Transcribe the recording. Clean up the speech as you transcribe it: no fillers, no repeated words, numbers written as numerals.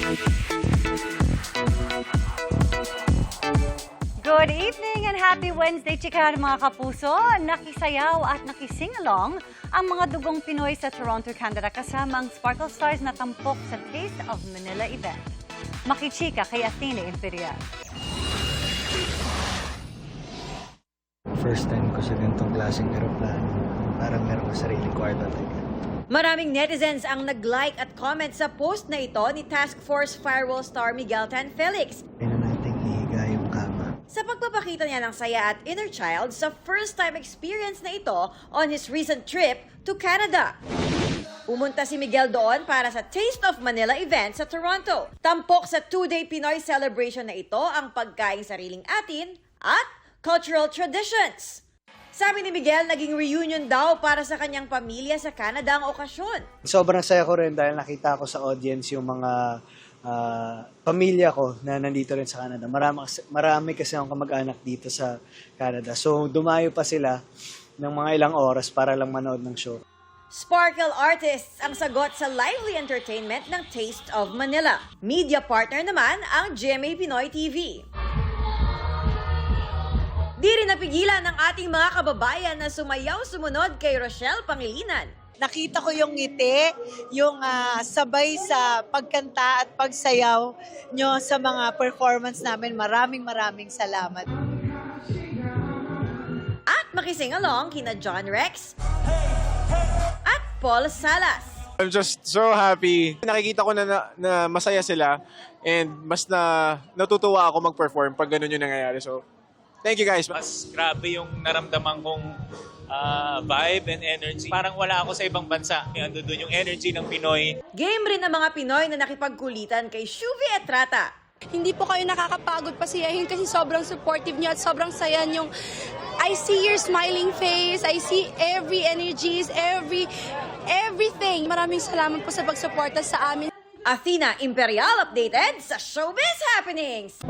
Good evening and happy Wednesday, chika mga kapuso. Nakisayaw at nakising-along ang mga dugong Pinoy sa Toronto, Canada kasama ang Sparkle Stars na tampok sa Taste of Manila event. Makichika kay Athena Imperial. First time ko sa ganitong klaseng aeroplano. Parang meron ko sariling kwarto talaga. Maraming netizens ang nag-like at comment sa post na ito ni Task Force Firewall star Miguel Tan Felix. Kaya natin ihiga yung kama. Sa pagpapakita niya ng saya at inner child sa first-time experience na ito on his recent trip to Canada. Pumunta si Miguel doon para sa Taste of Manila event sa Toronto. Tampok sa 2-day Pinoy celebration na ito ang pagkaing sariling atin at cultural traditions. Sabi ni Miguel, naging reunion daw para sa kanyang pamilya sa Canada ang okasyon. Sobrang saya ko rin dahil nakita ko sa audience yung mga pamilya ko na nandito rin sa Canada. Marami kasi akong kamag-anak dito sa Canada. So dumayo pa sila ng mga ilang oras para lang manood ng show. Sparkle Artists ang sagot sa lively entertainment ng Taste of Manila. Media partner naman ang GMA Pinoy TV. Di rin napigilan ng ating mga kababayan na sumayaw sumunod kay Rochelle Pangilinan. Nakita ko yung ngiti, yung sabay sa pagkanta at pagsayaw nyo sa mga performance namin. Maraming salamat. At makising along kina John Rex at Paul Salas. I'm just so happy. Nakikita ko na masaya sila and mas natutuwa ako mag-perform pag ganun yung nangyayari. So, thank you guys. Mas grabe yung naramdaman kong vibe and energy. Parang wala ako sa ibang bansa. Ando doon yung energy ng Pinoy. Game rin ang mga Pinoy na nakipagkulitan kay Shuvi Etrata. Hindi po kayo nakakapagod pasiyahin kasi sobrang supportive niyo at sobrang saya niyong I see your smiling face, I see every energies, everything. Maraming salamat po sa pagsuporta sa amin. Athena Imperial updated sa Showbiz Happenings.